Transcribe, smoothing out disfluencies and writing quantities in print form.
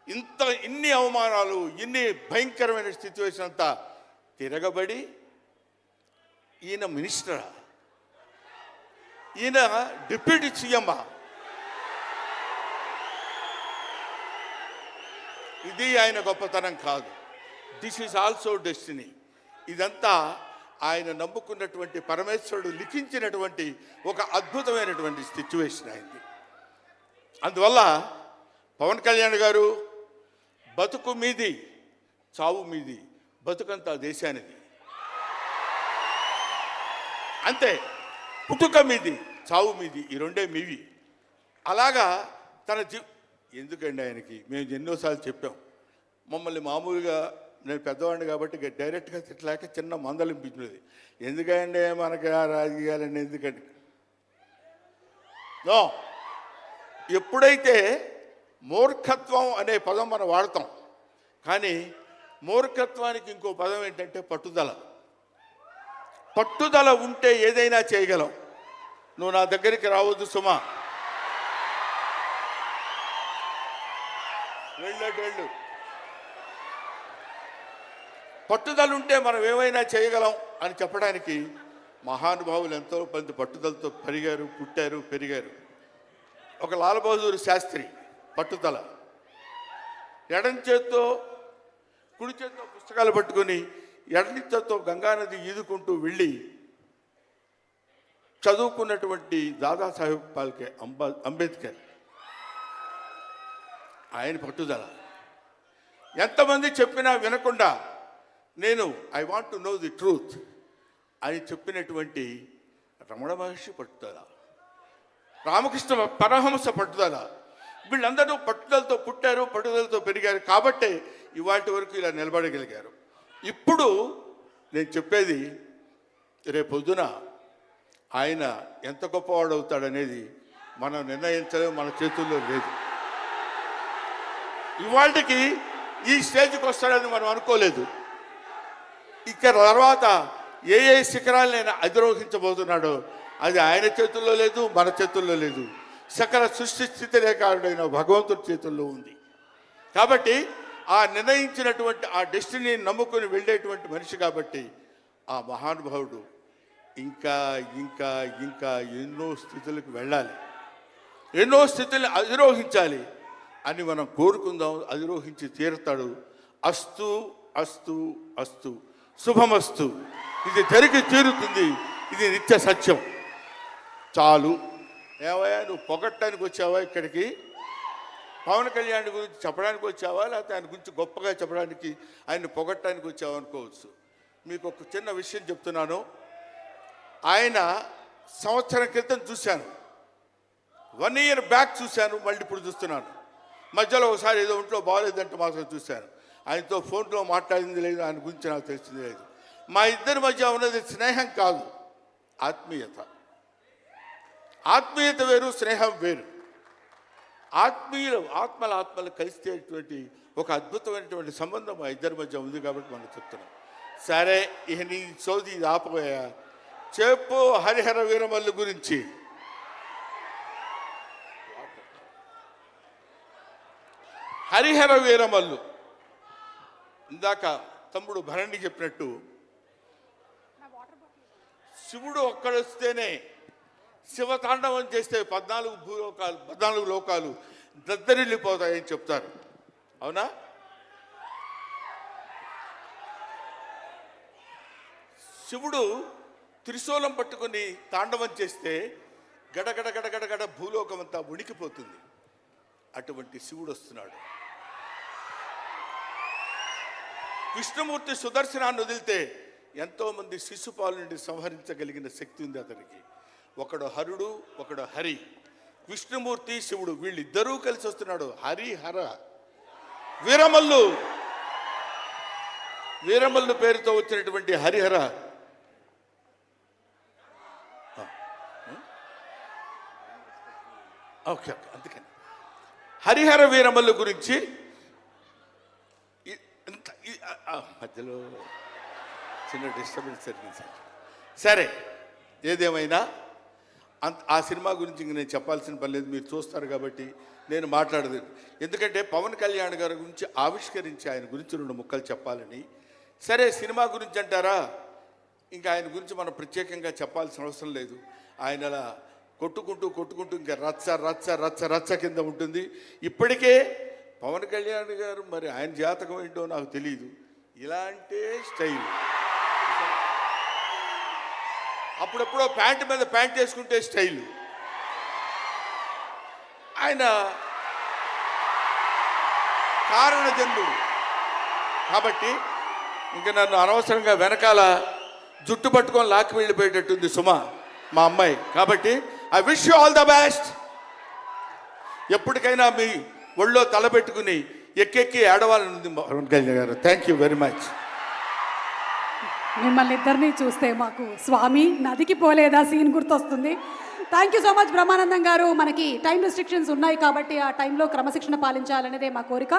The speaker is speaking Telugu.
ఇన్ని అవమానాలు, ఇన్ని భయంకరమైన సిచ్యువేషన్ అంతా తిరగబడి ఈయన మినిస్టరా, ఈయన డిప్యూటీ సీఎమ్మా? ఇది ఆయన గొప్పతనం కాదు. This is also destiny. ఇదంతా ఆయన నమ్ముకున్నటువంటి పరమేశ్వరుడు లిఖించినటువంటి ఒక అద్భుతమైనటువంటి సిచ్యువేషన్ అయింది. అందువల్ల పవన్ కళ్యాణ్ గారు బతుకు మీది, చావు మీది, బతుకంతా దేశానిది. అంతే, పుట్టుక మీది, చావు మీది, ఈ రెండే మీవి. అలాగా తన ఎందుకండి ఆయనకి మేము ఎన్నోసార్లు చెప్పాం. మమ్మల్ని మామూలుగా, నేను పెద్దవాడిని కాబట్టి డైరెక్ట్గా తిట్టలేక చిన్న మందలింపించినది. ఎందుకంటే మనకి ఆ రాజకీయాలన్నీ ఎందుకండి? నో, ఎప్పుడైతే మూర్ఖత్వం అనే పదం మనం వాడతాం, కానీ మూర్ఖత్వానికి ఇంకో పదం ఏంటంటే పట్టుదల. పట్టుదల ఉంటే ఏదైనా చేయగలం. నువ్వు నా దగ్గరికి రావద్దు సుమా, వెళ్ళు. పట్టుదల ఉంటే మనం ఏమైనా చేయగలం అని చెప్పడానికి మహానుభావులు ఎంతో మంది పట్టుదలతో పెరిగారు, పుట్టారు, పెరిగారు. ఒక లాల్ బహదూర్ శాస్త్రి పట్టుదల, ఎడం చేత్తో కుడి చేత్తో పుస్తకాలు పట్టుకొని ఎడని చేత్తో గంగానది ఈదుకుంటూ వెళ్ళి చదువుకున్నటువంటి దాదాసాహెబ్ ఫాల్కే అంబేద్కర్, ఆయన పట్టుదల. ఎంతమంది చెప్పినా వినకుండా నేను I want to know the truth అని చెప్పినటువంటి రమణ మహర్షి పట్టుదల, రామకృష్ణ పరమహంస పట్టుదల. వీళ్ళందరూ పట్టుదలతో పుట్టారు, పట్టుదలతో పెరిగారు. కాబట్టే ఇవాటి వరకు ఇలా నిలబడగలిగారు. ఇప్పుడు నేను చెప్పేది, రేపొద్దున ఆయన ఎంత గొప్పవాడు అవుతాడనేది మనం నిర్ణయించలేము, మన చేతుల్లో లేదు. ఇవాళకి ఈ స్టేజ్కి వస్తాడని మనం అనుకోలేదు. ఇక తర్వాత ఏ శిఖరాలను ఆయన అధిరోహించబోతున్నాడో అది ఆయన చేతుల్లో లేదు, మన చేతుల్లో లేదు. సకల సృష్టి స్థితి రేఖాడైన భగవంతుడి చేతుల్లో ఉంది. కాబట్టి ఆ నిర్ణయించినటువంటి ఆ డెస్టినీని నమ్ముకొని వెళ్ళేటువంటి మనిషి కాబట్టి ఆ మహానుభావుడు ఇంకా ఇంకా ఇంకా ఎన్నో స్థితులకు వెళ్ళాలి, ఎన్నో స్థితులను అధిరోహించాలి అని మనం కోరుకుందాం. అధిరోహించి తీరుతాడు. అస్తు అస్తు అస్తు, శుభమస్తు. ఇది జరిగి తీరుతుంది. ఇది నిత్య సత్యం. చాలు. ఏవయ్యా, నువ్వు పొగట్టడానికి వచ్చావా ఇక్కడికి? పవన్ కళ్యాణ్ గురించి చెప్పడానికి వచ్చావా, లేకపోతే ఆయన గురించి గొప్పగా చెప్పడానికి, ఆయన్ని పొగట్టడానికి వచ్చావా అనుకోవచ్చు. మీకు ఒక చిన్న విషయం చెప్తున్నాను. ఆయన సంవత్సరం క్రితం చూశాను, 1 year బ్యాక్ చూశాను, మళ్ళీ ఇప్పుడు చూస్తున్నాను. మధ్యలో ఒకసారి ఏదో ఒంట్లో బాగోలేదంటే మాత్రం చూశాను. ఆయనతో ఫోన్లో మాట్లాడింది లేదు, ఆయన గురించి నాకు తెలిసింది లేదు. మా ఇద్దరి మధ్య ఉన్నది స్నేహం కాదు, ఆత్మీయత. ఆత్మీయత వేరు, స్నేహం వేరు. ఆత్మలు కలిసేటువంటి ఒక అద్భుతమైనటువంటి సంబంధం మా ఇద్దరి మధ్య ఉంది కాబట్టి మనం చెప్తున్నాం. సరే, ఇక నీ సోది ఇది ఆపబోయా. చెప్పు హరిహర వీరమల్లు గురించి. హరిహర వీరమల్లు ఇందాక తమ్ముడు భరణి చెప్పినట్టు, శివుడు ఒక్కడొస్తేనే, శివతాండవం చేస్తే 14 లోకాలు దద్దరిల్లిపోతాయని చెప్తారు. అవునా? శివుడు త్రిశూలం పట్టుకుని తాండవం చేస్తే గడగడ గడగడగడ భూలోకం అంతా ఉణికిపోతుంది. అటువంటి శివుడు వస్తున్నాడు. విష్ణుమూర్తి సుదర్శనాన్ని వదిలితే ఎంతోమంది శిశుపాలు నుండి సంహరించగలిగిన శక్తి ఉంది అతనికి. ఒకడు హరుడు, ఒకడు హరి. విష్ణుమూర్తి, శివుడు వీళ్ళిద్దరూ కలిసి వస్తున్నాడు. హరిహర వీరమల్లు పేరుతో వచ్చినటువంటి హరిహర ఓకే, అందుకని హరిహర వీరమల్లు గురించి మధ్యలో చిన్న డిస్టర్బెన్స్ జరిగింది. సరే, ఏదేమైనా ఆ సినిమా గురించి ఇంక నేను చెప్పాల్సిన పని లేదు, మీరు చూస్తారు కాబట్టి నేను మాట్లాడదు. ఎందుకంటే పవన్ కళ్యాణ్ గారి గురించి ఆవిష్కరించి ఆయన గురించి 2 ముక్కలు చెప్పాలని. సరే, సినిమా గురించి అంటారా, ఇంకా ఆయన గురించి మనం ప్రత్యేకంగా చెప్పాల్సిన అవసరం లేదు. ఆయన అలా కొట్టుకుంటూ ఇంకా రచ్చ రచ్చ రచ్చ రచ్చ కింద ఉంటుంది. ఇప్పటికే పవన్ కళ్యాణ్ గారు మరి ఆయన జాతకం ఏంటో నాకు తెలియదు, ఇలాంటి స్టైల్. అప్పుడప్పుడు ప్యాంటు మీద ప్యాంట్ వేసుకుంటే స్టైల్. ఆయన కారణ జన్ముడు కాబట్టి ఇంకా నన్ను అనవసరంగా వెనకాల జుట్టు పట్టుకొని లాక్కి వెళ్ళిపోయేటట్టుంది సుమ, మా అమ్మాయి. కాబట్టి I wish you all the best. ఎప్పటికైనా మీ ఒళ్ళో తలపెట్టుకుని ఎక్కెక్కి ఏడవాలని పవన్ కళ్యాణ్ గారు. Thank you very much. మిమ్మల్ని ఇద్దరిని చూస్తే మాకు స్వామి నదికి పోలేదా సీన్ గుర్తొస్తుంది. Thank you so much Brahmanandam గారు. మనకి టైం రెస్ట్రిక్షన్స్ ఉన్నాయి కాబట్టి ఆ టైంలో క్రమశిక్షణ పాలించాలనేదే మా కోరిక.